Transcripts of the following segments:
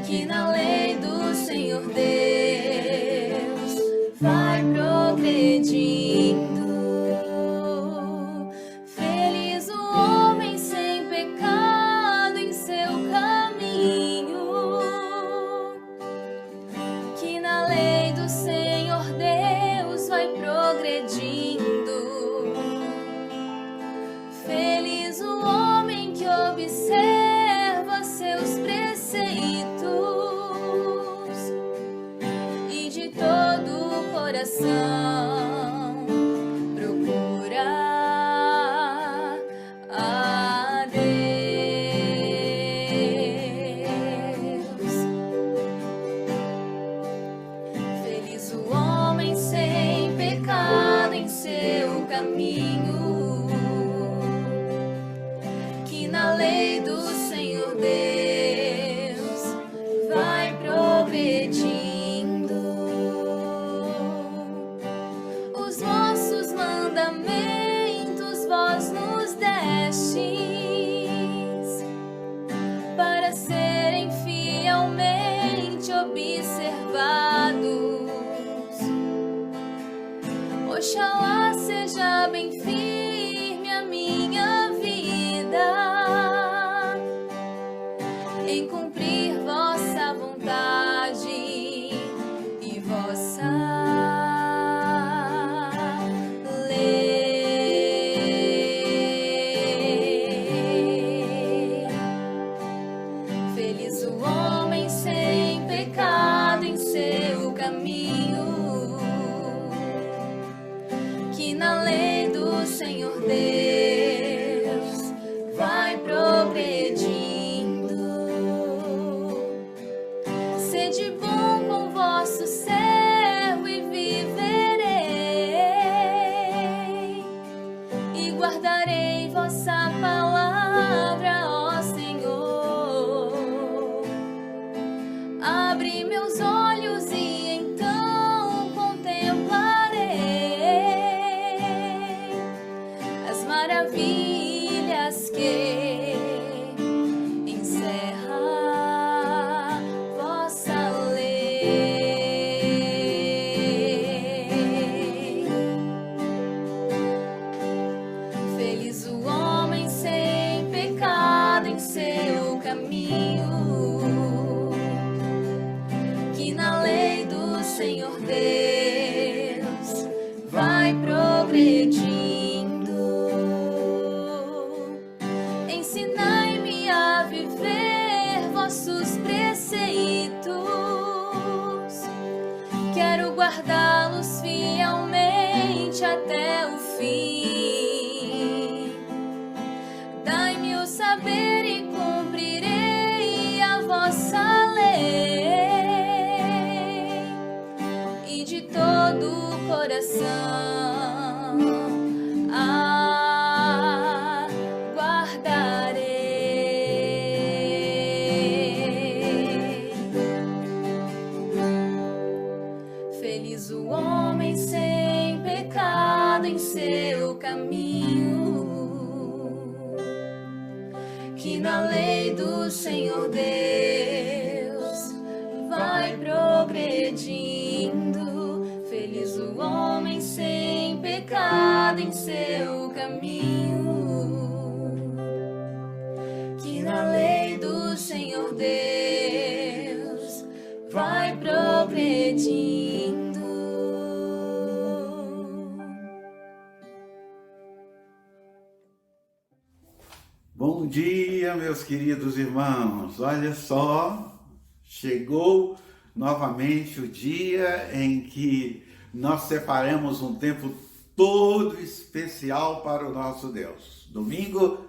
que na lei do Senhor Deus vai progredindo. Feliz o homem sem pecado em seu caminho, que na lei do Senhor Deus vai progredindo. Feliz o homem que observa seus preceitos e de todo o coração procura a Deus. Feliz o homem sem pecado em seu caminho, na lei do Senhor Deus vai progredindo. Os vossos mandamentos vós nos destes para serem fielmente observados. Oxalá seja bem firme a minha vida em cumprir vossa vontade e vossa lei. Feliz o homem sem pecado em seu caminho, que na lei do Senhor Deus vai progredindo. Sede bom com vosso servo e viverei, e guardarei vossa palavra, ó Senhor. Abre meus olhos e então contemplarei as maravilhas que encerra vossa lei. Feliz o homem sem pecado em seu caminho, que na lei do Senhor Deus vai progredindo. Ensinai-me a viver vossos preceitos, quero guardá-los fielmente até o fim. Dai-me o saber e cumprirei a vossa lei, e de todo o coração a guardarei. Feliz o homem sem pecado em seu caminho, que na lei do Senhor Deus vai progredindo. Feliz o homem sem pecado em seu caminho, que na lei do Senhor Deus vai progredindo. Bom dia, meus queridos irmãos. Olha só, chegou novamente o dia em que nós separamos um tempo todo especial para o nosso Deus. Domingo,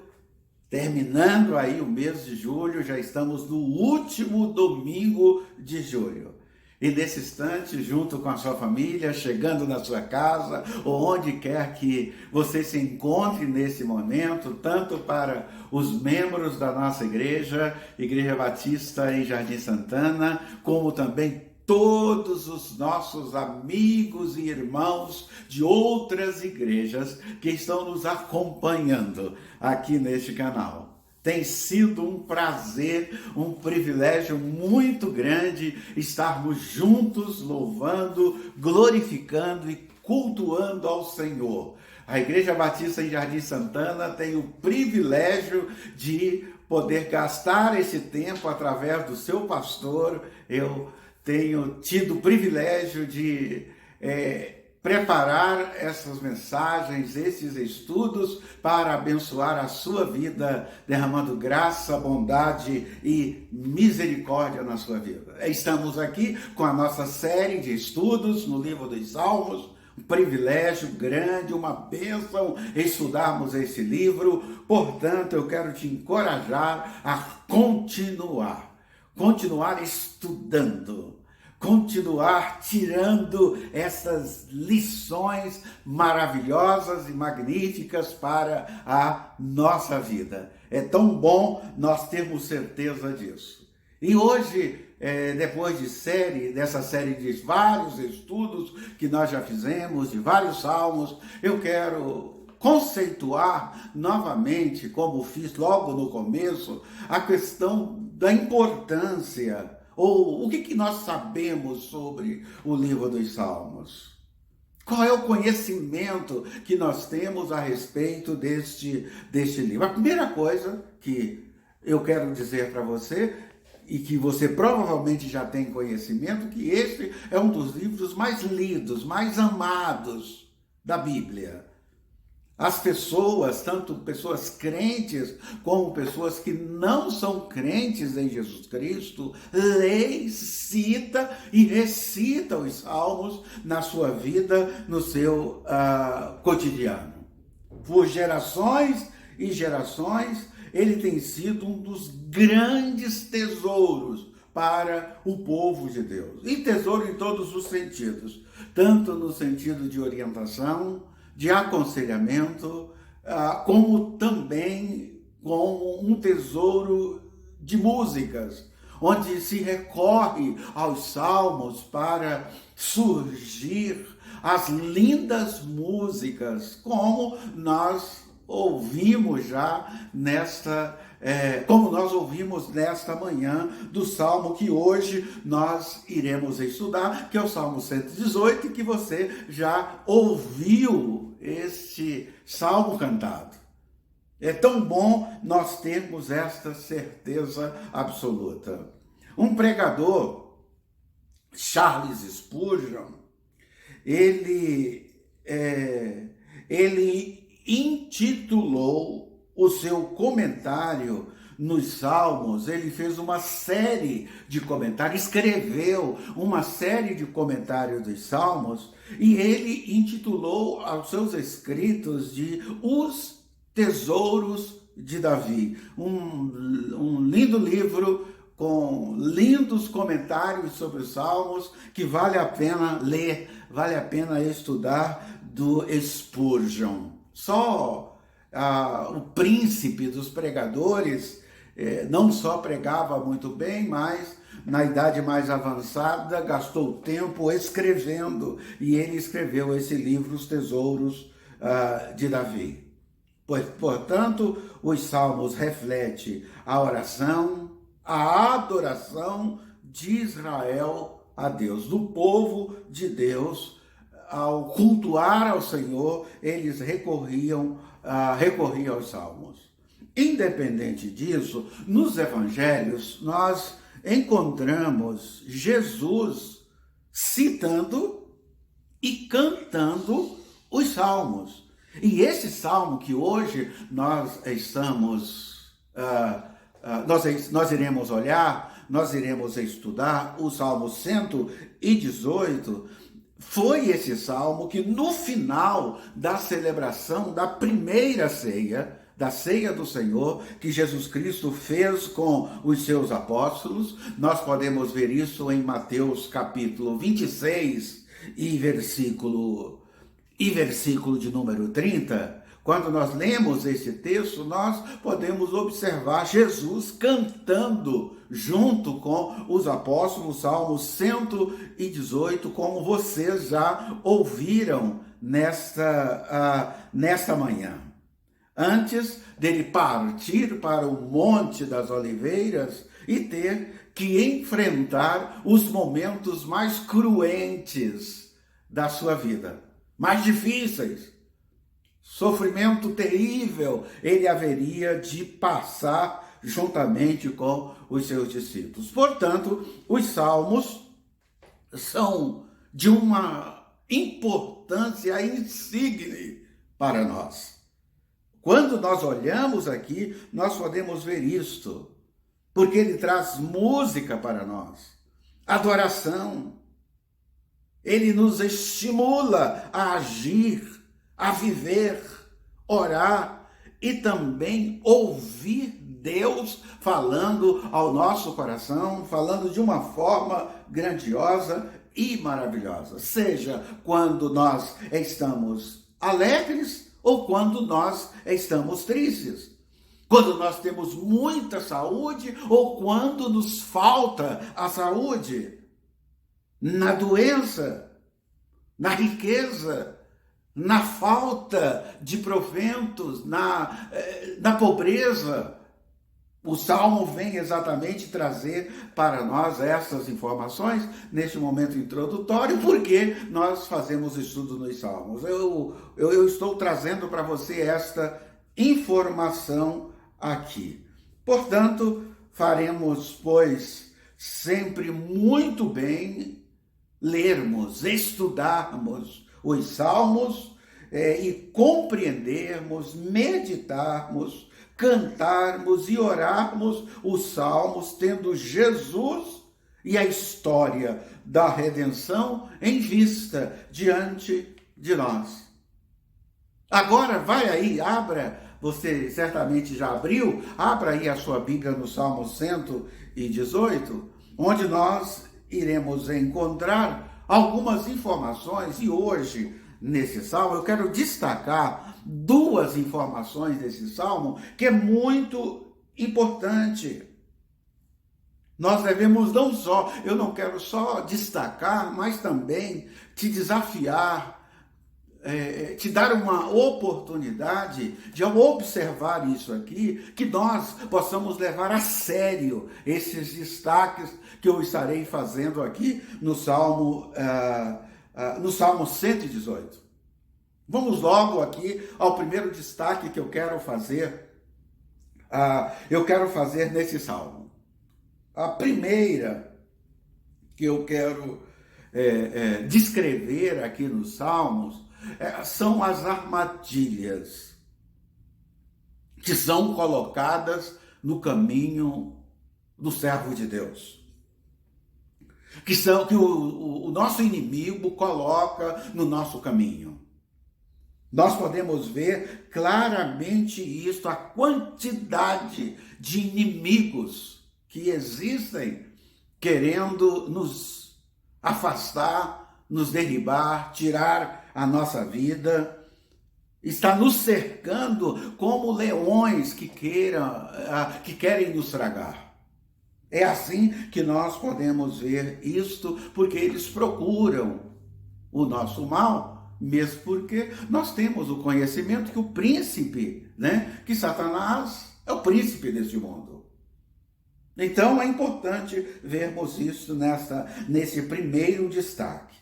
terminando aí o mês de julho, já estamos no último domingo de julho. E nesse instante, junto com a sua família, chegando na sua casa, ou onde quer que você se encontre nesse momento, tanto para os membros da nossa igreja, Igreja Batista em Jardim Santana, como também todos os nossos amigos e irmãos de outras igrejas que estão nos acompanhando aqui neste canal. Tem sido um prazer, um privilégio muito grande estarmos juntos louvando, glorificando e cultuando ao Senhor. A Igreja Batista em Jardim Santana tem o privilégio de poder gastar esse tempo através do seu pastor. Eu tenho tido o privilégio de preparar essas mensagens, esses estudos para abençoar a sua vida, derramando graça, bondade e misericórdia na sua vida. Estamos aqui com a nossa série de estudos no livro dos Salmos. Um privilégio grande, uma bênção estudarmos esse livro. Portanto, eu quero te encorajar a continuar estudando, continuar tirando essas lições maravilhosas e magníficas para a nossa vida. É tão bom nós termos certeza disso. E hoje, depois dessa série de vários estudos que nós já fizemos, de vários salmos, eu quero conceituar novamente, como fiz logo no começo, a questão da importância, ou o que nós sabemos sobre o livro dos Salmos. Qual é o conhecimento que nós temos a respeito deste livro? A primeira coisa que eu quero dizer para você, e que você provavelmente já tem conhecimento, que este é um dos livros mais lidos, mais amados da Bíblia. As pessoas, tanto pessoas crentes como pessoas que não são crentes em Jesus Cristo, leem, cita e recita os salmos na sua vida, no seu cotidiano. Por gerações e gerações, ele tem sido um dos grandes tesouros para o povo de Deus. E tesouro em todos os sentidos, tanto no sentido de orientação, de aconselhamento, como também como um tesouro de músicas, onde se recorre aos salmos para surgir as lindas músicas, como nós ouvimos já como nós ouvimos nesta manhã do Salmo que hoje nós iremos estudar, que é o Salmo 118, que você já ouviu este Salmo cantado. É tão bom nós termos esta certeza absoluta. Um pregador, Charles Spurgeon, ele intitulou o seu comentário nos Salmos, ele fez uma série de comentários, escreveu uma série de comentários dos Salmos, e ele intitulou aos seus escritos de Os Tesouros de Davi. Um lindo livro com lindos comentários sobre os Salmos, que vale a pena ler, vale a pena estudar, do Spurgeon. Só o príncipe dos pregadores não só pregava muito bem, mas na idade mais avançada gastou tempo escrevendo, e ele escreveu esse livro, Os Tesouros de Davi. Portanto, os Salmos refletem a oração, a adoração de Israel a Deus, do povo de Deus. Ao cultuar ao Senhor, eles recorriam aos Salmos. Independente disso, nos evangelhos, nós encontramos Jesus citando e cantando os Salmos. E esse Salmo que hoje nós iremos olhar, nós iremos estudar, o Salmo 118, foi esse salmo que no final da celebração da primeira ceia, da ceia do Senhor, que Jesus Cristo fez com os seus apóstolos, nós podemos ver isso em Mateus capítulo 26 e versículo de número 30, quando nós lemos esse texto, nós podemos observar Jesus cantando junto com os apóstolos, o Salmo 118, como vocês já ouviram nesta manhã. antes dele partir para o Monte das Oliveiras e ter que enfrentar os momentos mais cruentes da sua vida, mais difíceis. Sofrimento terrível ele haveria de passar juntamente com os seus discípulos. Portanto, os salmos são de uma importância insigne para nós. Quando nós olhamos aqui, nós podemos ver isto, porque ele traz música para nós, adoração. Ele nos estimula a agir, a viver, orar e também ouvir Deus falando ao nosso coração, falando de uma forma grandiosa e maravilhosa. Seja quando nós estamos alegres ou quando nós estamos tristes. Quando nós temos muita saúde ou quando nos falta a saúde. Na doença, na riqueza, na falta de proventos, na pobreza. O Salmo vem exatamente trazer para nós essas informações neste momento introdutório, porque nós fazemos estudo nos Salmos. Eu estou trazendo para você esta informação aqui. Portanto, faremos, pois, sempre muito bem lermos, estudarmos os Salmos e compreendermos, meditarmos, cantarmos e orarmos os Salmos, tendo Jesus e a história da redenção em vista diante de nós. Agora vai aí, abra, você certamente já abriu, abra aí a sua Bíblia no Salmo 118, onde nós iremos encontrar algumas informações, e hoje, nesse salmo, eu quero destacar duas informações desse salmo, que é muito importante. Nós devemos não só, eu não quero só destacar, mas também te desafiar, te dar uma oportunidade de, ao observar isso aqui, que nós possamos levar a sério esses destaques que eu estarei fazendo aqui no Salmo 118. Vamos logo aqui ao primeiro destaque que eu quero fazer. Eu quero fazer nesse salmo. A primeira que eu quero descrever aqui nos salmos são as armadilhas que são colocadas no caminho do servo de Deus. Que o nosso inimigo coloca no nosso caminho. Nós podemos ver claramente isso, a quantidade de inimigos que existem querendo nos afastar, nos derribar, tirar a nossa vida. Está nos cercando como leões que querem nos tragar. É assim que nós podemos ver isto, porque eles procuram o nosso mal, mesmo porque nós temos o conhecimento que o príncipe, que Satanás é o príncipe deste mundo. Então é importante vermos isso nesse primeiro destaque.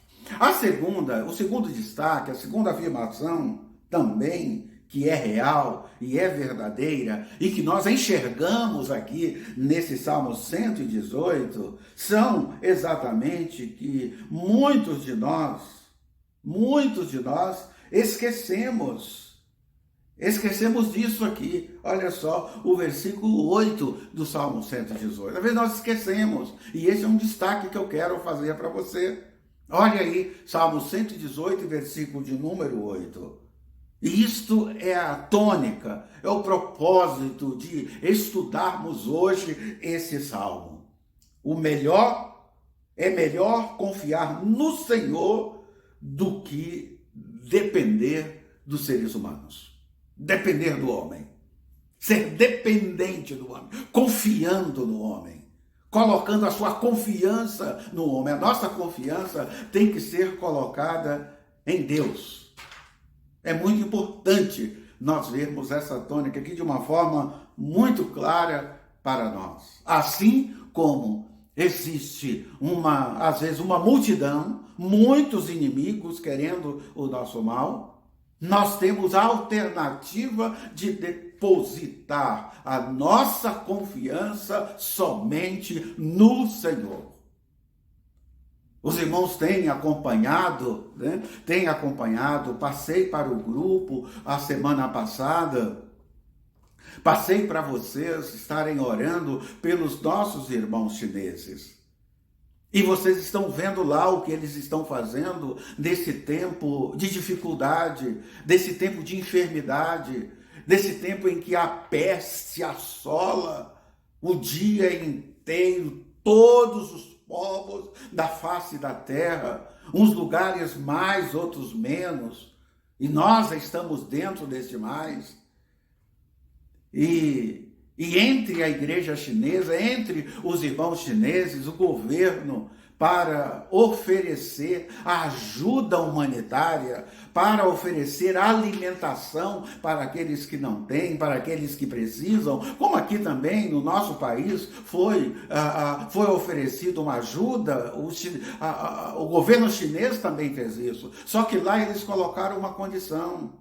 O segundo destaque, a segunda afirmação também, que é real e é verdadeira, e que nós enxergamos aqui nesse Salmo 118, são exatamente que muitos de nós esquecemos disso aqui. Olha só o versículo 8 do Salmo 118. Às vezes nós esquecemos, e esse é um destaque que eu quero fazer para você. Olha aí, Salmo 118, versículo de número 8. E isto é a tônica, é o propósito de estudarmos hoje esse salmo. É melhor confiar no Senhor do que depender dos seres humanos. Depender do homem. Ser dependente do homem. Confiando no homem. Colocando a sua confiança no homem. A nossa confiança tem que ser colocada em Deus. É muito importante nós vermos essa tônica aqui de uma forma muito clara para nós. Assim como existe às vezes uma multidão, muitos inimigos querendo o nosso mal, nós temos a alternativa de depositar a nossa confiança somente no Senhor. Os irmãos têm acompanhado, passei para o grupo a semana passada, passei para vocês estarem orando pelos nossos irmãos chineses. E vocês estão vendo lá o que eles estão fazendo nesse tempo de dificuldade, desse tempo de enfermidade, desse tempo em que a peste assola o dia inteiro, todos os povos da face da terra, uns lugares mais, outros menos, e nós estamos dentro deste mais. E entre a igreja chinesa, entre os irmãos chineses, o governo, para oferecer ajuda humanitária, para oferecer alimentação para aqueles que não têm, para aqueles que precisam, como aqui também no nosso país foi oferecido uma ajuda, o governo chinês também fez isso, só que lá eles colocaram uma condição,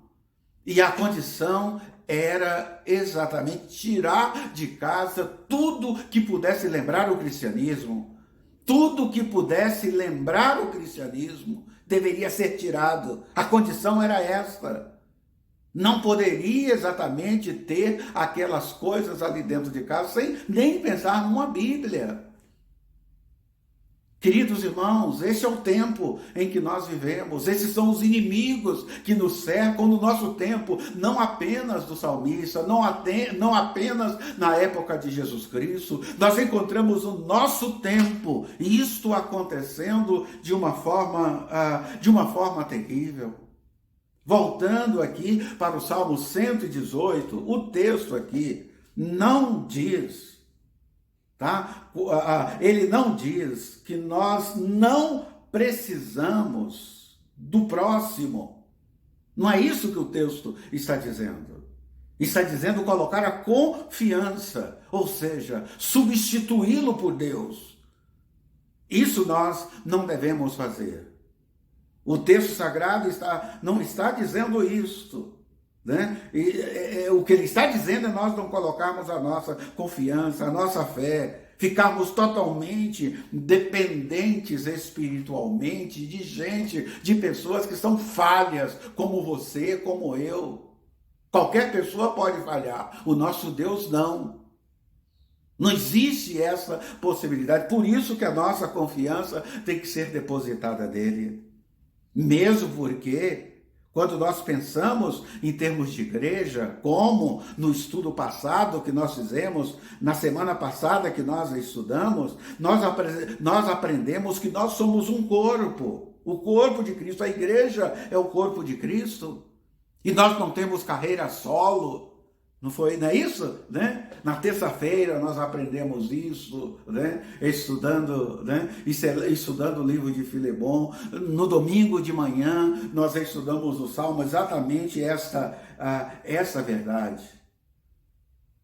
e a condição era exatamente tirar de casa tudo que pudesse lembrar o cristianismo. Tudo que pudesse lembrar o cristianismo deveria ser tirado. A condição era esta. Não poderia exatamente ter aquelas coisas ali dentro de casa sem nem pensar numa Bíblia. Queridos irmãos, esse é o tempo em que nós vivemos, esses são os inimigos que nos cercam no nosso tempo, não apenas do salmista, não apenas na época de Jesus Cristo, nós encontramos o nosso tempo, e isto acontecendo de uma forma terrível. Voltando aqui para o Salmo 118, o texto aqui não diz, ele não diz que nós não precisamos do próximo. Não é isso que o texto está dizendo. Está dizendo colocar a confiança, ou seja, substituí-lo por Deus. Isso nós não devemos fazer. O texto sagrado não está dizendo isto. O que ele está dizendo é nós não colocarmos a nossa confiança, a nossa fé, ficarmos totalmente dependentes espiritualmente de gente, de pessoas que são falhas, como você, como eu. Qualquer pessoa pode falhar, o nosso Deus não. Não existe essa possibilidade, por isso que a nossa confiança tem que ser depositada nele. Mesmo porque quando nós pensamos em termos de igreja, como no estudo passado que nós fizemos, na semana passada que nós estudamos, nós aprendemos que nós somos um corpo, o corpo de Cristo, a igreja é o corpo de Cristo, e nós não temos carreira solo. Não é isso? Na terça-feira nós aprendemos isso, estudando o livro de Filemon. No domingo de manhã nós estudamos o Salmo, exatamente essa verdade.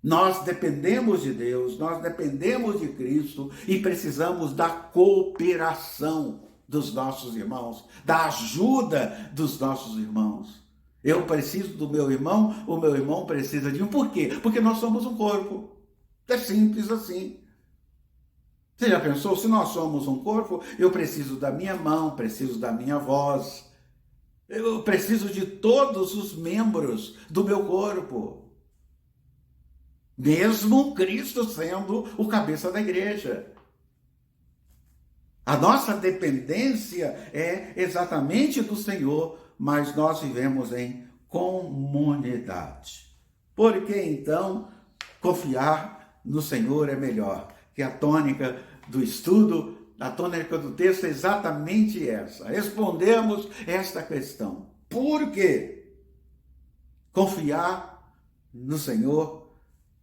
Nós dependemos de Deus, nós dependemos de Cristo e precisamos da cooperação dos nossos irmãos, da ajuda dos nossos irmãos. Eu preciso do meu irmão, o meu irmão precisa de mim. Por quê? Porque nós somos um corpo. É simples assim. Você já pensou? Se nós somos um corpo, eu preciso da minha mão, preciso da minha voz. Eu preciso de todos os membros do meu corpo. Mesmo Cristo sendo o cabeça da igreja. A nossa dependência é exatamente do Senhor, mas nós vivemos em comunidade. Por que então confiar no Senhor é melhor? Que a tônica do estudo, a tônica do texto é exatamente essa. Respondemos esta questão. Por que confiar no Senhor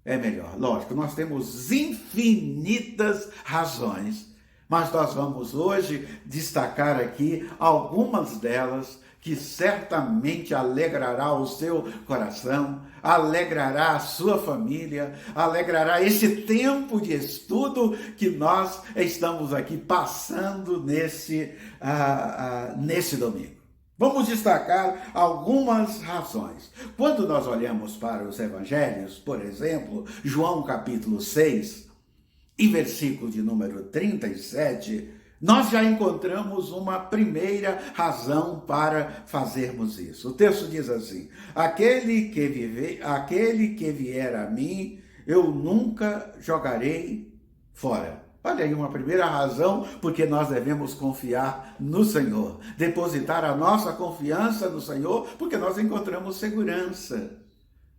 é melhor? Lógico, nós temos infinitas razões, mas nós vamos hoje destacar aqui algumas delas que certamente alegrará o seu coração, alegrará a sua família, alegrará esse tempo de estudo que nós estamos aqui passando nesse domingo. Vamos destacar algumas razões. Quando nós olhamos para os evangelhos, por exemplo, João capítulo 6 e versículo de número 37, nós já encontramos uma primeira razão para fazermos isso. O texto diz assim: aquele que vier a mim, eu nunca jogarei fora. Olha aí uma primeira razão porque nós devemos confiar no Senhor, depositar a nossa confiança no Senhor, porque nós encontramos segurança.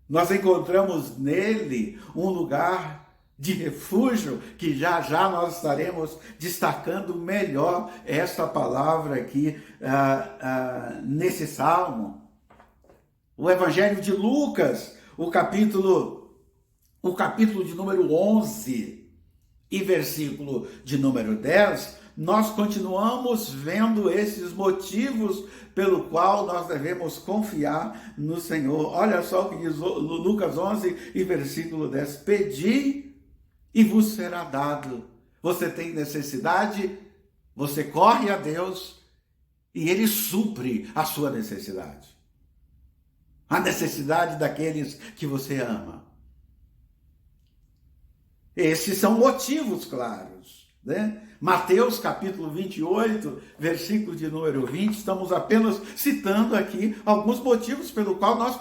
Nós encontramos nele um lugar de refúgio, que já já nós estaremos destacando melhor esta palavra aqui nesse salmo. O Evangelho de Lucas, o capítulo de número 11 e versículo de número 10, nós continuamos vendo esses motivos pelo qual nós devemos confiar no Senhor. Olha só o que diz Lucas 11 e versículo 10. Pedi e vos será dado. Você tem necessidade, você corre a Deus e Ele supre a sua necessidade. A necessidade daqueles que você ama. Esses são motivos claros, né? Mateus capítulo 28, versículo de número 20, estamos apenas citando aqui alguns motivos pelo qual nós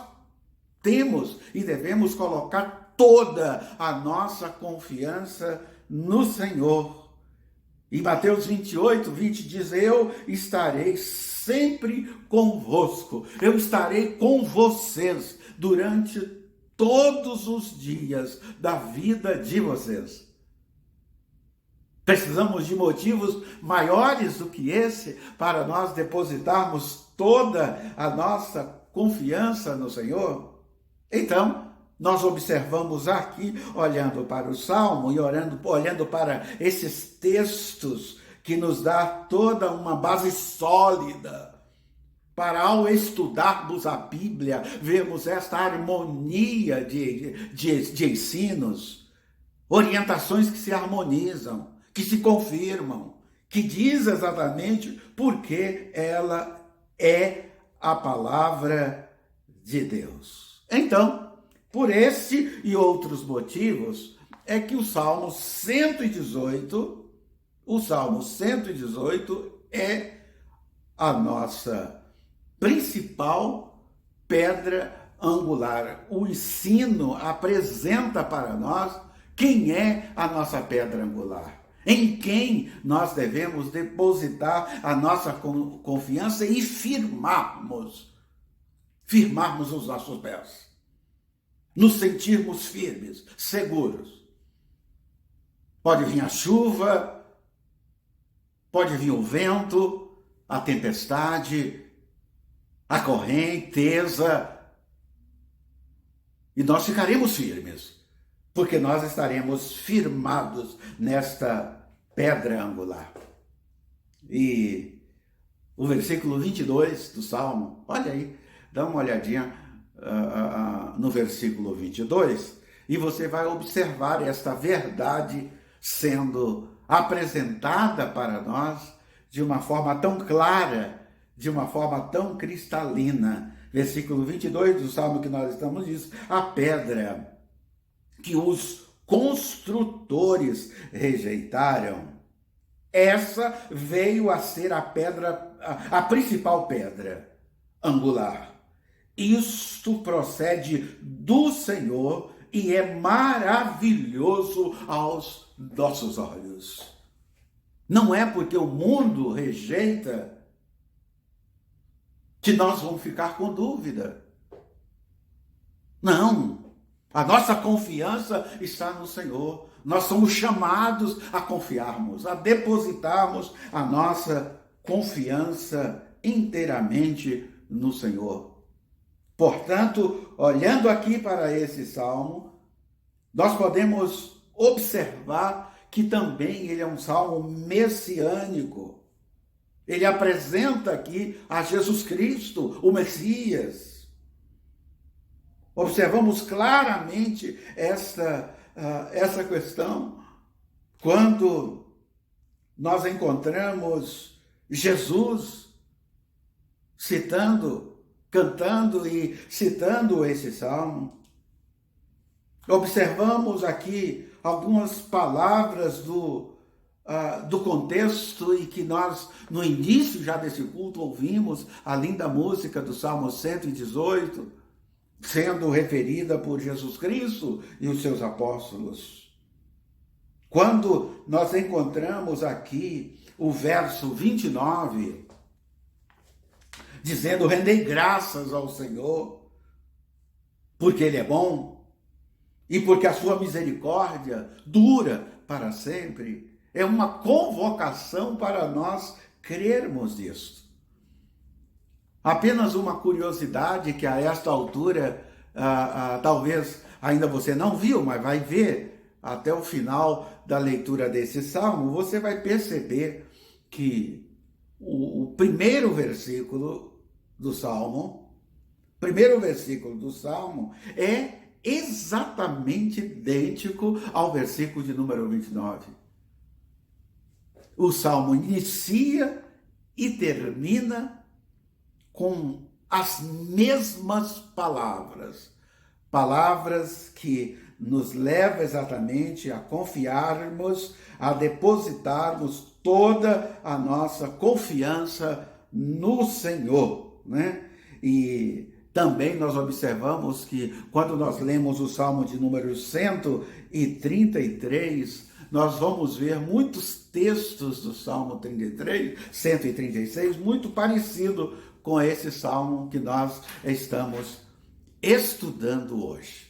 temos e devemos colocar toda a nossa confiança no Senhor. Em Mateus 28, 20 diz: eu estarei sempre convosco, eu estarei com vocês durante todos os dias da vida de vocês. Precisamos de motivos maiores do que esse para nós depositarmos toda a nossa confiança no Senhor? Então, nós observamos aqui, olhando para o Salmo e olhando para esses textos que nos dá toda uma base sólida para, ao estudarmos a Bíblia, vermos esta harmonia de ensinos, orientações que se harmonizam, que se confirmam, que diz exatamente porque ela é a palavra de Deus. Então, por esse e outros motivos, é que o Salmo 118 é a nossa principal pedra angular. O ensino apresenta para nós quem é a nossa pedra angular, em quem nós devemos depositar a nossa confiança e firmarmos os nossos pés, nos sentirmos firmes, seguros. Pode vir a chuva, pode vir o vento, a tempestade, a correnteza, e nós ficaremos firmes, porque nós estaremos firmados nesta pedra angular. E o versículo 22 do Salmo, olha aí, dá uma olhadinha no versículo 22, e você vai observar esta verdade sendo apresentada para nós de uma forma tão clara, de uma forma tão cristalina. Versículo 22 do Salmo que nós estamos diz: a pedra que os construtores rejeitaram, essa veio a ser a principal pedra angular. Isto procede do Senhor e é maravilhoso aos nossos olhos. Não é porque o mundo rejeita que nós vamos ficar com dúvida. Não. A nossa confiança está no Senhor. Nós somos chamados a confiarmos, a depositarmos a nossa confiança inteiramente no Senhor. Portanto, olhando aqui para esse salmo, nós podemos observar que também ele é um salmo messiânico. Ele apresenta aqui a Jesus Cristo, o Messias. Observamos claramente essa questão quando nós encontramos Jesus cantando e citando esse salmo. Observamos aqui algumas palavras do contexto e que nós, no início já desse culto, ouvimos a linda música do Salmo 118, sendo referida por Jesus Cristo e os seus apóstolos. Quando nós encontramos aqui o verso 29, dizendo: rendei graças ao Senhor, porque Ele é bom e porque a sua misericórdia dura para sempre. É uma convocação para nós crermos nisto. Apenas uma curiosidade que a esta altura, talvez ainda você não viu, mas vai ver até o final da leitura desse salmo, você vai perceber que o primeiro versículo do salmo é exatamente idêntico ao versículo de número 29. O salmo inicia e termina com as mesmas palavras que nos levam exatamente a confiarmos, a depositarmos toda a nossa confiança no Senhor, né? E também nós observamos que quando nós lemos o Salmo de número 133, nós vamos ver muitos textos do Salmo 33, 136, muito parecido com esse Salmo que nós estamos estudando hoje.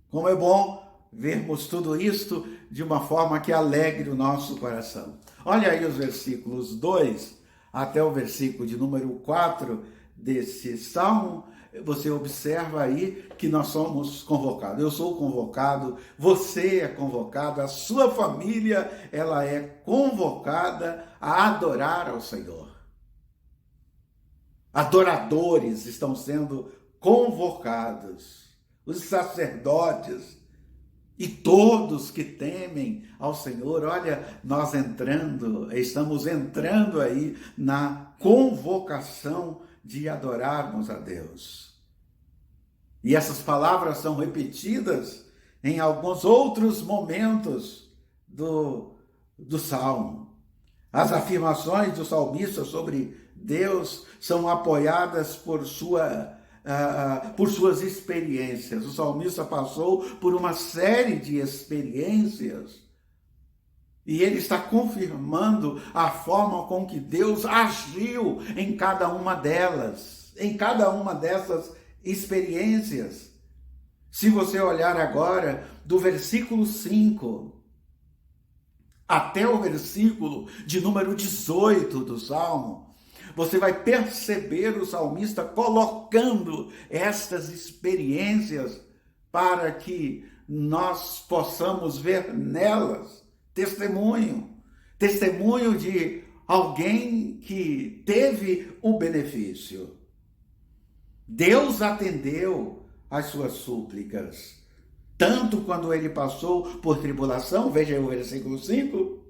Como é bom vermos tudo isto de uma forma que alegre o nosso coração. Olha aí os versículos 2 até o versículo de número 4 desse salmo. Você observa aí que nós somos convocados. Eu sou convocado, você é convocado, a sua família, ela é convocada a adorar ao Senhor. Adoradores estão sendo convocados. Os sacerdotes e todos que temem ao Senhor. Olha, nós estamos entrando aí na convocação de adorarmos a Deus. E essas palavras são repetidas em alguns outros momentos do Salmo. As afirmações do salmista sobre Deus são apoiadas por suas experiências. O salmista passou por uma série de experiências e ele está confirmando a forma com que Deus agiu em cada uma delas, em cada uma dessas experiências. Se você olhar agora do versículo 5 até o versículo de número 18 do Salmo, você vai perceber o salmista colocando estas experiências para que nós possamos ver nelas testemunho de alguém que teve o benefício. Deus atendeu às suas súplicas, tanto quando ele passou por tribulação. Veja aí o versículo 5.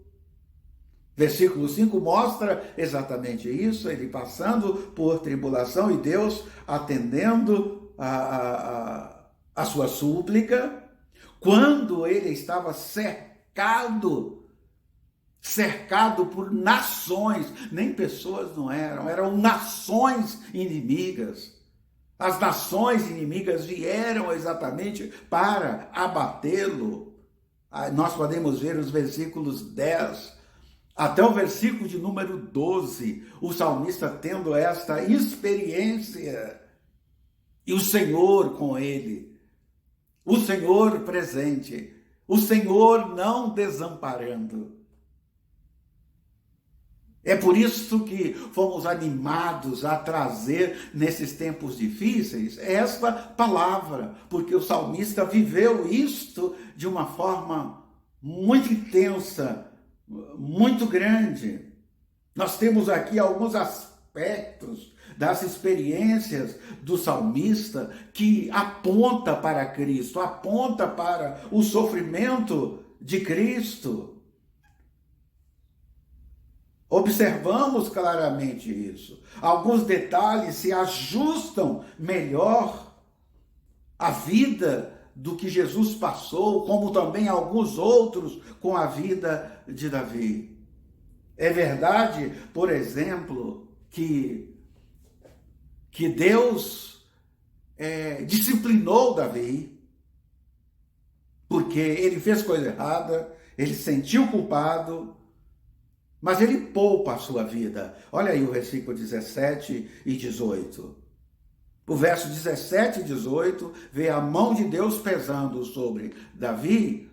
Versículo 5 mostra exatamente isso, ele passando por tribulação e Deus atendendo a sua súplica, quando ele estava cercado por nações, nem pessoas não eram nações inimigas. As nações inimigas vieram exatamente para abatê-lo. Nós podemos ver os versículos 10 até o versículo de número 12, o salmista tendo esta experiência, e o Senhor com ele, o Senhor presente, o Senhor não desamparando. É por isso que fomos animados a trazer nesses tempos difíceis esta palavra, porque o salmista viveu isto de uma forma muito intensa, muito grande. Nós temos aqui alguns aspectos das experiências do salmista que aponta para Cristo, aponta para o sofrimento de Cristo. Observamos claramente isso. Alguns detalhes se ajustam melhor à vida do que Jesus passou, como também alguns outros com a vida de Davi. É verdade, por exemplo, que Deus disciplinou Davi, porque ele fez coisa errada, ele se sentiu culpado, mas ele poupa a sua vida. Olha aí o versículo 17 e 18. O verso 17 e 18 vê a mão de Deus pesando sobre Davi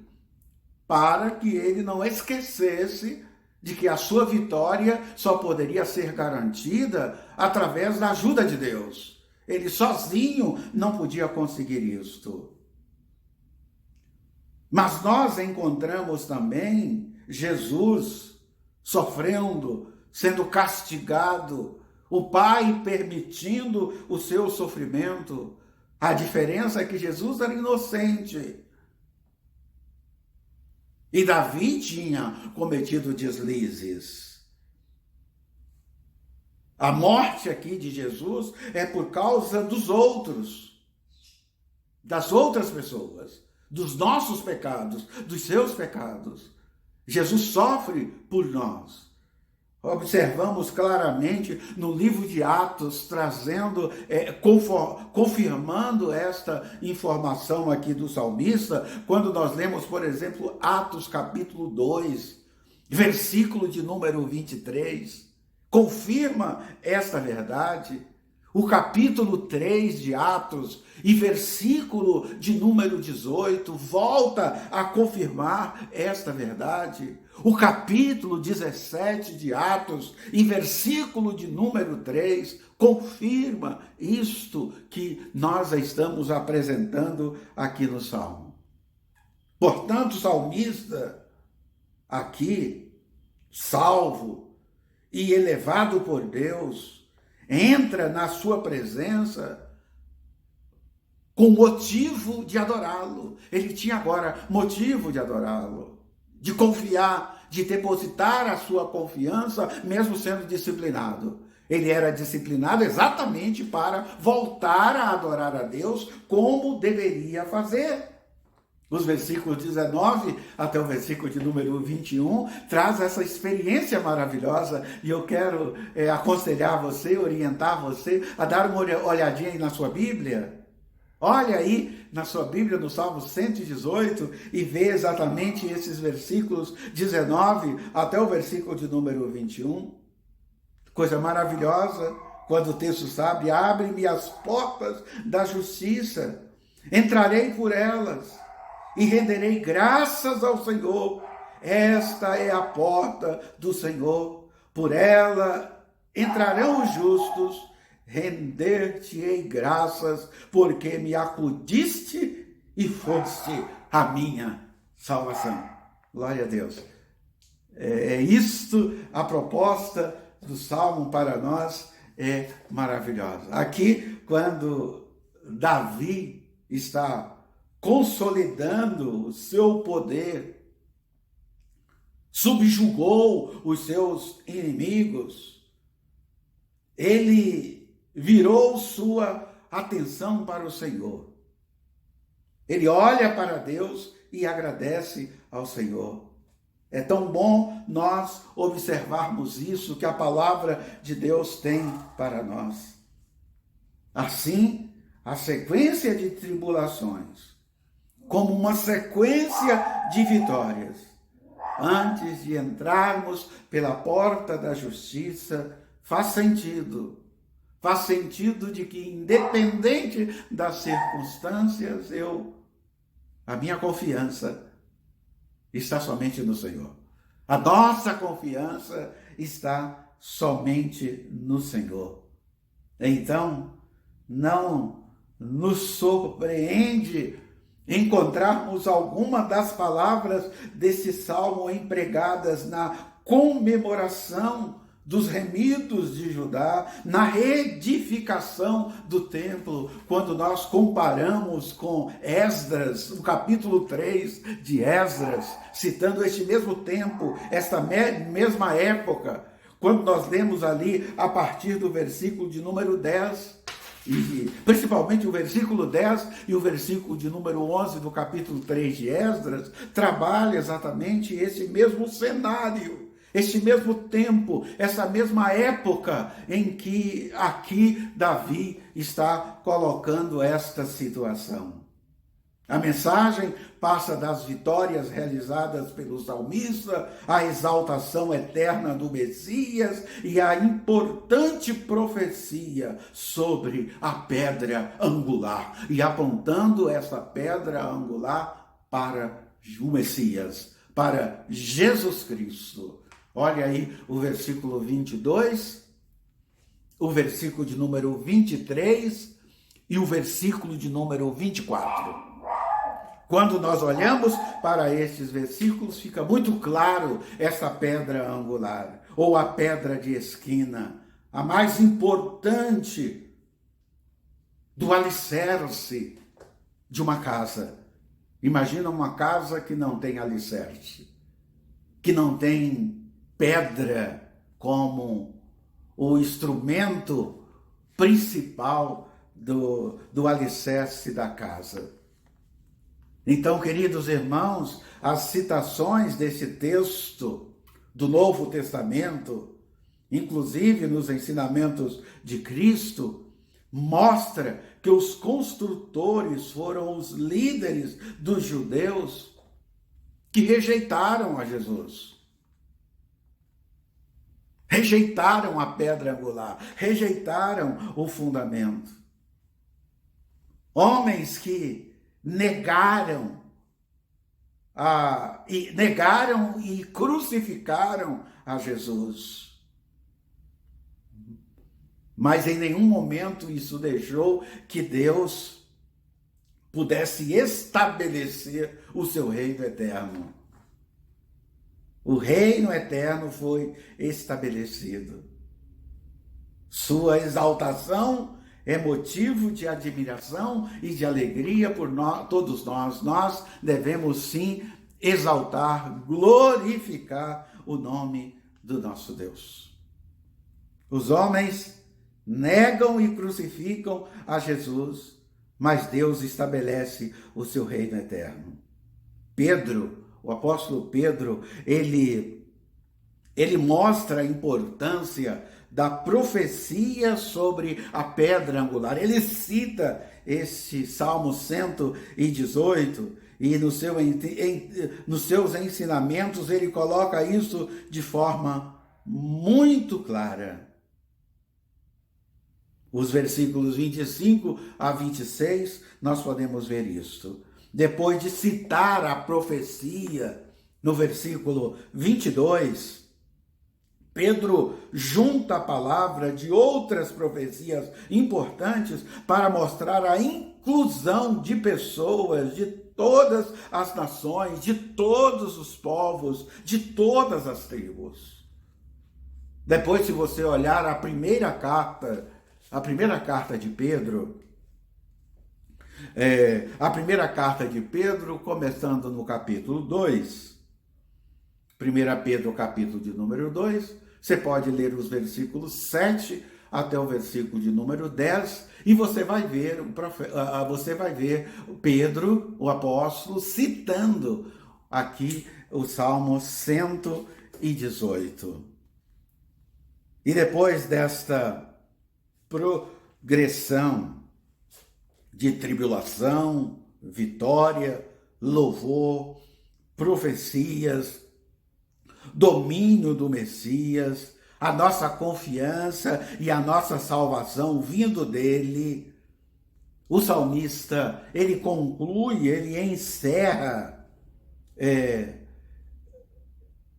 para que ele não esquecesse de que a sua vitória só poderia ser garantida através da ajuda de Deus. Ele sozinho não podia conseguir isto. Mas nós encontramos também Jesus sofrendo, sendo castigado, o Pai permitindo o seu sofrimento. A diferença é que Jesus era inocente. E Davi tinha cometido deslizes. A morte aqui de Jesus é por causa dos outros, das outras pessoas, dos nossos pecados, dos seus pecados. Jesus sofre por nós. Observamos claramente no livro de Atos, trazendo, confirmando esta informação aqui do salmista, quando nós lemos, por exemplo, Atos capítulo 2, versículo de número 23, confirma esta verdade. O capítulo 3 de Atos e versículo de número 18 volta a confirmar esta verdade. O capítulo 17 de Atos e versículo de número 3 confirma isto que nós estamos apresentando aqui no Salmo. Portanto, o salmista aqui, salvo e elevado por Deus, entra na sua presença com motivo de adorá-lo. Ele tinha agora motivo de adorá-lo, de confiar, de depositar a sua confiança, mesmo sendo disciplinado. Ele era disciplinado exatamente para voltar a adorar a Deus como deveria fazer. Os versículos 19 até o versículo de número 21 traz essa experiência maravilhosa e eu quero aconselhar você, orientar você a dar uma olhadinha aí na sua Bíblia. Olha aí na sua Bíblia, no Salmo 118, e vê exatamente esses versículos 19 até o versículo de número 21. Coisa maravilhosa, quando o texto sabe, abre-me as portas da justiça, entrarei por elas e renderei graças ao Senhor. Esta é a porta do Senhor, por ela entrarão os justos. Render-te-ei graças, porque me acudiste e foste a minha salvação. Glória a Deus. É isto, a proposta do Salmo para nós é maravilhosa. Aqui, quando Davi está consolidando o seu poder, subjugou os seus inimigos, ele virou sua atenção para o Senhor. Ele olha para Deus e agradece ao Senhor. É tão bom nós observarmos isso que a palavra de Deus tem para nós. Assim, a sequência de tribulações, como uma sequência de vitórias, antes de entrarmos pela porta da justiça, faz sentido. Faz sentido de que, independente das circunstâncias, a minha confiança está somente no Senhor. A nossa confiança está somente no Senhor. Então, não nos surpreende encontrarmos alguma das palavras desse salmo empregadas na comemoração dos remidos de Judá, na reedificação do templo, quando nós comparamos com Esdras, o capítulo 3 de Esdras, citando este mesmo tempo, esta mesma época, quando nós lemos ali a partir do versículo de número 10, e principalmente o versículo 10 e o versículo de número 11 do capítulo 3 de Esdras, trabalha exatamente esse mesmo cenário, este mesmo tempo, essa mesma época em que aqui Davi está colocando esta situação. A mensagem passa das vitórias realizadas pelo salmista, a exaltação eterna do Messias e a importante profecia sobre a pedra angular, e apontando essa pedra angular para o Messias, para Jesus Cristo. Olha aí o versículo 22, o versículo de número 23 e o versículo de número 24. Quando nós olhamos para estes versículos, fica muito claro essa pedra angular, ou a pedra de esquina, a mais importante do alicerce de uma casa. Imagina uma casa que não tem alicerce, que não tem pedra como o instrumento principal do alicerce da casa. Então, queridos irmãos, as citações desse texto do Novo Testamento, inclusive nos ensinamentos de Cristo, mostra que os construtores foram os líderes dos judeus que rejeitaram a Jesus. Rejeitaram a pedra angular, rejeitaram o fundamento. Homens que negaram e crucificaram a Jesus. Mas em nenhum momento isso deixou que Deus pudesse estabelecer o seu reino eterno. O reino eterno foi estabelecido. Sua exaltação é motivo de admiração e de alegria por nós, todos nós. Nós devemos sim exaltar, glorificar o nome do nosso Deus. Os homens negam e crucificam a Jesus, mas Deus estabelece o seu reino eterno. Pedro, o apóstolo Pedro, ele mostra a importância da profecia sobre a pedra angular. Ele cita este Salmo 118 e nos seus ensinamentos ele coloca isso de forma muito clara. Os versículos 25 a 26, nós podemos ver isto. Depois de citar a profecia, no versículo 22, Pedro junta a palavra de outras profecias importantes para mostrar a inclusão de pessoas de todas as nações, de todos os povos, de todas as tribos. Depois, se você olhar a primeira carta de Pedro, começando no capítulo 2, 1 Pedro, capítulo de número 2, você pode ler os versículos 7 até o versículo de número 10, e você vai ver Pedro, o apóstolo, citando aqui o Salmo 118. E depois desta progressão de tribulação, vitória, louvor, profecias, domínio do Messias, a nossa confiança e a nossa salvação vindo dele, o salmista, ele conclui, ele encerra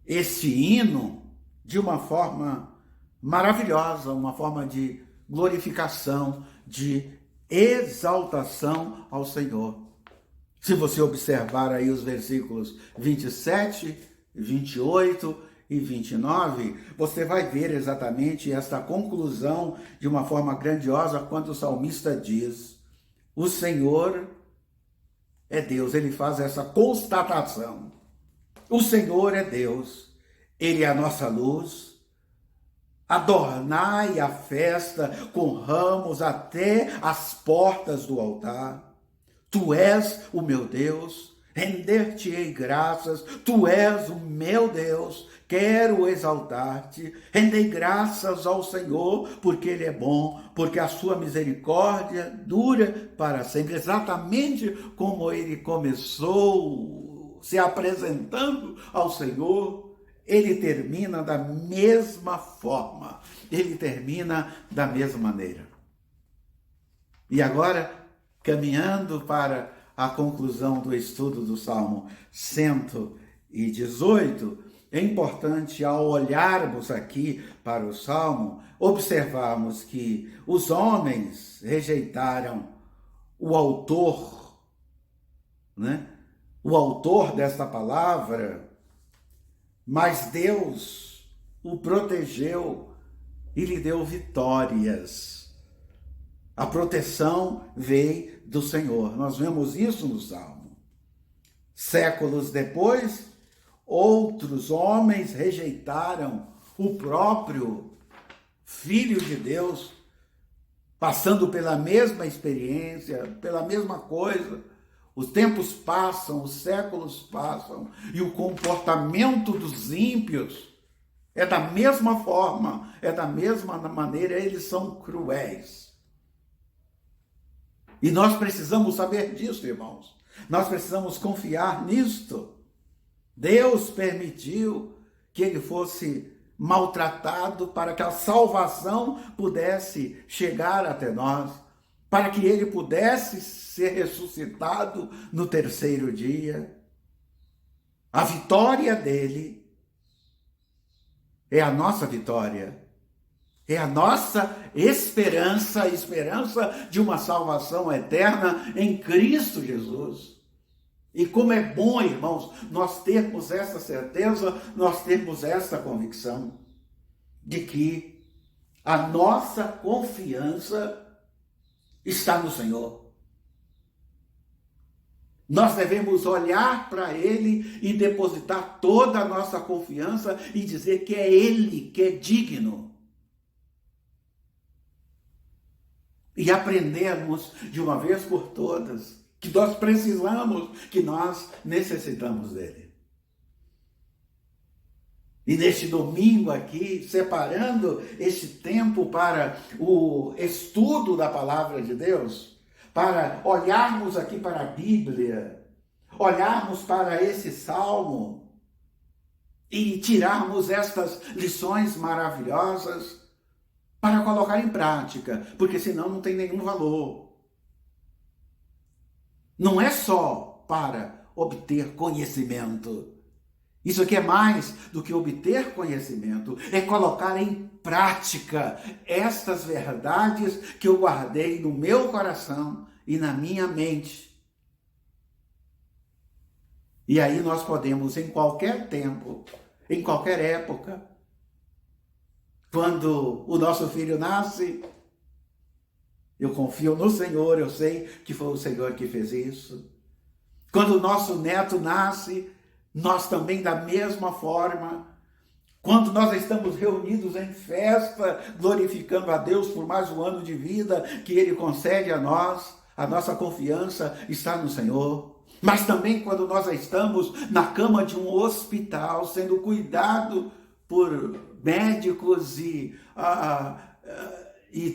este hino de uma forma maravilhosa, uma forma de glorificação, de exaltação ao Senhor. Se você observar aí os versículos 27, 28 e 29, você vai ver exatamente esta conclusão de uma forma grandiosa quando o salmista diz: o Senhor é Deus. Ele faz essa constatação. O Senhor é Deus, Ele é a nossa luz. Adornai a festa com ramos até as portas do altar. Tu és o meu Deus, render-te-ei graças, tu és o meu Deus, quero exaltar-te. Rendei graças ao Senhor, porque Ele é bom, porque a sua misericórdia dura para sempre. Exatamente como Ele começou se apresentando ao Senhor, Ele termina da mesma forma, Ele termina da mesma maneira. E agora, caminhando para a conclusão do estudo do Salmo 118, é importante, ao olharmos aqui para o Salmo, observarmos que os homens rejeitaram o autor, né? O autor desta palavra, mas Deus o protegeu e lhe deu vitórias. A proteção veio do Senhor. Nós vemos isso no Salmo. Séculos depois, outros homens rejeitaram o próprio Filho de Deus, passando pela mesma experiência, pela mesma coisa. Os tempos passam, os séculos passam, e o comportamento dos ímpios é da mesma forma, é da mesma maneira, eles são cruéis. E nós precisamos saber disso, irmãos. Nós precisamos confiar nisto. Deus permitiu que ele fosse maltratado para que a salvação pudesse chegar até nós, para que ele pudesse ser ressuscitado no terceiro dia. A vitória dele é a nossa vitória. É a nossa esperança, a esperança de uma salvação eterna em Cristo Jesus. E como é bom, irmãos, nós termos essa certeza, nós termos essa convicção de que a nossa confiança está no Senhor. Nós devemos olhar para Ele e depositar toda a nossa confiança e dizer que é Ele que é digno. E aprendermos de uma vez por todas que nós precisamos, que nós necessitamos dele. E neste domingo aqui, separando este tempo para o estudo da palavra de Deus, para olharmos aqui para a Bíblia, olharmos para esse salmo e tirarmos estas lições maravilhosas para colocar em prática, porque senão não tem nenhum valor. Não é só para obter conhecimento. Isso aqui é mais do que obter conhecimento, é colocar em prática estas verdades que eu guardei no meu coração e na minha mente. E aí nós podemos, em qualquer tempo, em qualquer época, quando o nosso filho nasce, eu confio no Senhor, eu sei que foi o Senhor que fez isso. Quando o nosso neto nasce, nós também da mesma forma. Quando nós estamos reunidos em festa, glorificando a Deus por mais um ano de vida que Ele concede a nós, a nossa confiança está no Senhor. Mas também quando nós estamos na cama de um hospital, sendo cuidado por médicos e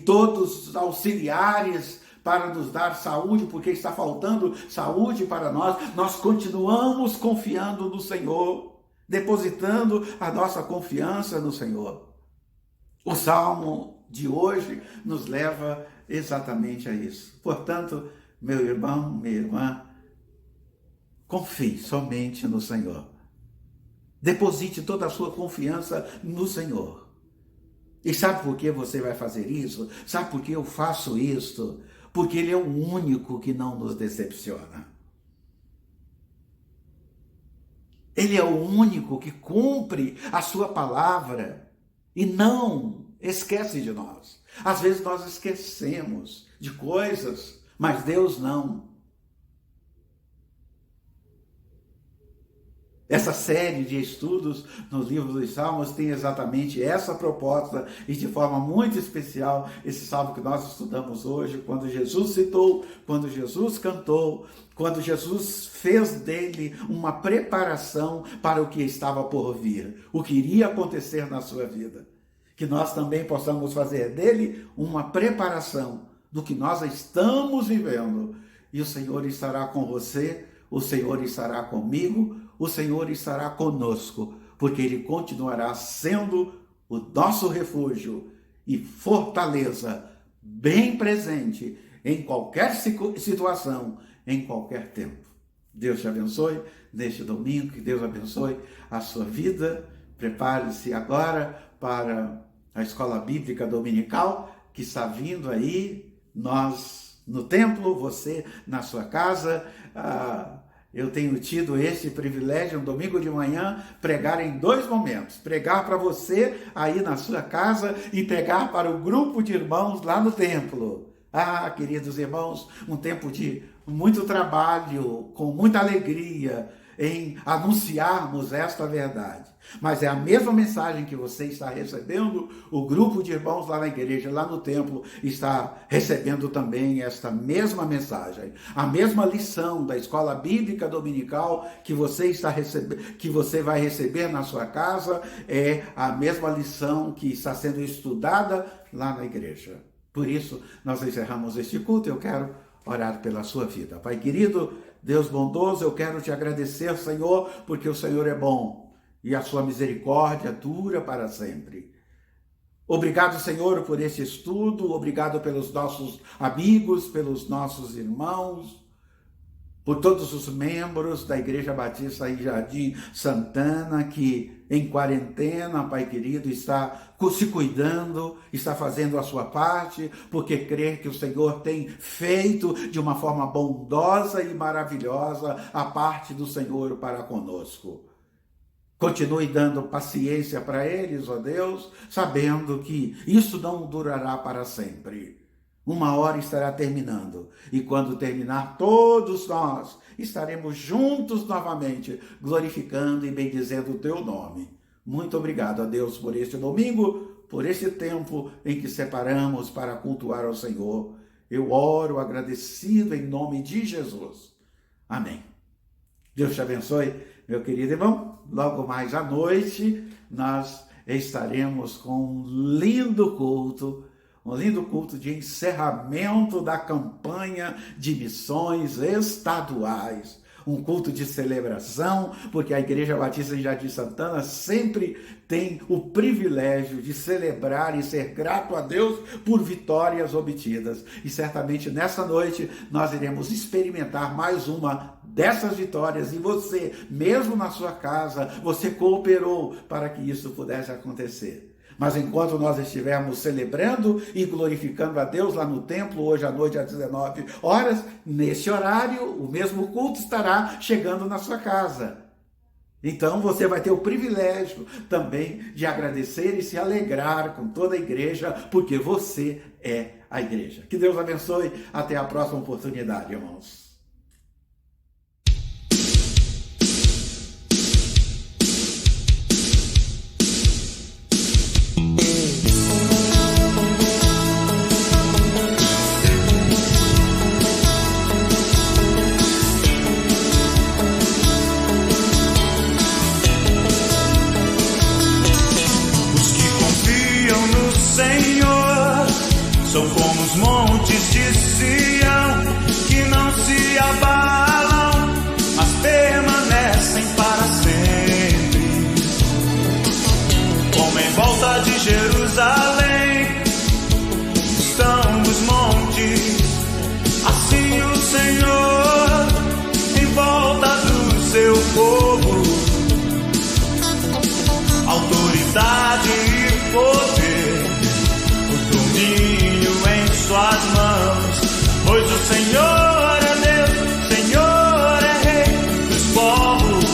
todos os auxiliares para nos dar saúde, porque está faltando saúde para nós, nós continuamos confiando no Senhor, depositando a nossa confiança no Senhor. O Salmo de hoje nos leva exatamente a isso. Portanto, meu irmão, minha irmã, confie somente no Senhor. Deposite toda a sua confiança no Senhor. E sabe por que você vai fazer isso? Sabe por que eu faço isso? Porque Ele é o único que não nos decepciona. Ele é o único que cumpre a sua palavra e não esquece de nós. Às vezes nós esquecemos de coisas, mas Deus não. Essa série de estudos no livro dos Salmos tem exatamente essa proposta e de forma muito especial esse salmo que nós estudamos hoje, quando Jesus citou, quando Jesus cantou, quando Jesus fez dele uma preparação para o que estava por vir, o que iria acontecer na sua vida. Que nós também possamos fazer dele uma preparação do que nós estamos vivendo. E o Senhor estará com você, o Senhor estará comigo, o Senhor estará conosco, porque Ele continuará sendo o nosso refúgio e fortaleza, bem presente em qualquer situação, em qualquer tempo. Deus te abençoe neste domingo, que Deus abençoe a sua vida. Prepare-se agora para a escola bíblica dominical que está vindo aí, nós no templo, você na sua casa. Eu tenho tido esse privilégio, um domingo de manhã, pregar em 2 momentos. Pregar para você aí na sua casa e pregar para o grupo de irmãos lá no templo. Queridos irmãos, um tempo de muito trabalho, com muita alegria em anunciarmos esta verdade. Mas é a mesma mensagem que você está recebendo, o grupo de irmãos lá na igreja, lá no templo, está recebendo também esta mesma mensagem. A mesma lição da escola bíblica dominical que você vai receber na sua casa é a mesma lição que está sendo estudada lá na igreja. Por isso, nós encerramos este culto. Eu quero orar pela sua vida. Pai querido, Deus bondoso, eu quero te agradecer, Senhor, porque o Senhor é bom e a sua misericórdia dura para sempre. Obrigado, Senhor, por esse estudo, obrigado pelos nossos amigos, pelos nossos irmãos, por todos os membros da Igreja Batista em Jardim Santana, que em quarentena, Pai querido, está se cuidando, está fazendo a sua parte, porque crê que o Senhor tem feito de uma forma bondosa e maravilhosa a parte do Senhor para conosco. Continue dando paciência para eles, ó Deus, sabendo que isso não durará para sempre. Uma hora estará terminando, e quando terminar, todos nós estaremos juntos novamente, glorificando e bendizendo o teu nome. Muito obrigado a Deus por este domingo, por este tempo em que separamos para cultuar ao Senhor. Eu oro agradecido em nome de Jesus. Amém. Deus te abençoe, meu querido irmão. Logo mais à noite, nós estaremos com um lindo culto de encerramento da campanha de missões estaduais. Um culto de celebração, porque a Igreja Batista em Jardim Santana sempre tem o privilégio de celebrar e ser grato a Deus por vitórias obtidas. E certamente nessa noite nós iremos experimentar mais uma dessas vitórias, e você, mesmo na sua casa, você cooperou para que isso pudesse acontecer. Mas enquanto nós estivermos celebrando e glorificando a Deus lá no templo, hoje à noite às 19 horas, nesse horário, o mesmo culto estará chegando na sua casa. Então você vai ter o privilégio também de agradecer e se alegrar com toda a igreja, porque você é a igreja. Que Deus abençoe. Até a próxima oportunidade, irmãos. São como os montes de Sião, que não se abalam, mas permanecem para sempre. Como em volta de Jerusalém estão os montes, assim o Senhor em volta do seu povo. Autoridade e poder, o domínio em suas mãos, pois o Senhor é Deus, Senhor é Rei dos povos.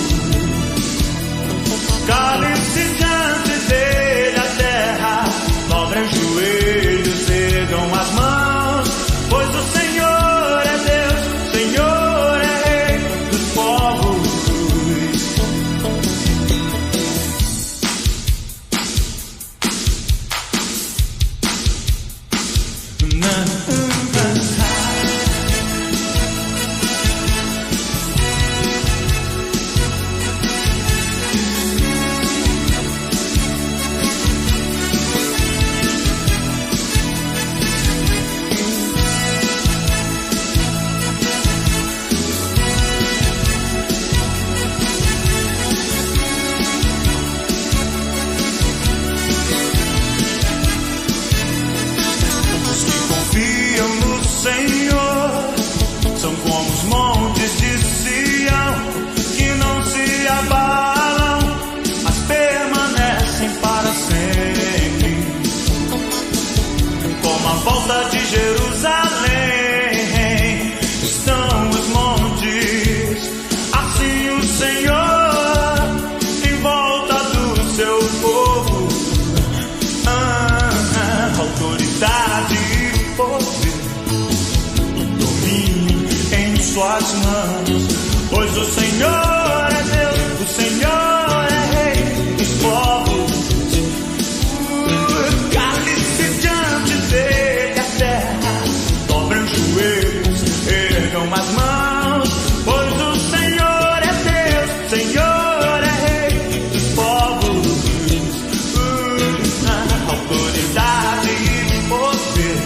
suas mãos, pois o Senhor é Deus, o Senhor é Rei dos povos. Cale-se diante dele a terra, dobrem os joelhos, ergam as mãos, pois o Senhor é Deus, o Senhor é Rei dos povos. Autoridade e poder,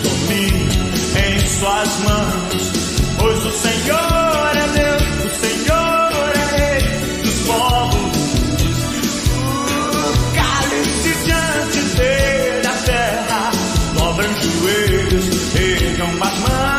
domínio em suas mãos, pois o Senhor é Deus, o Senhor é Rei dos povos. Cale-se diante dele a terra, dobrem os joelhos, ergam as mãos.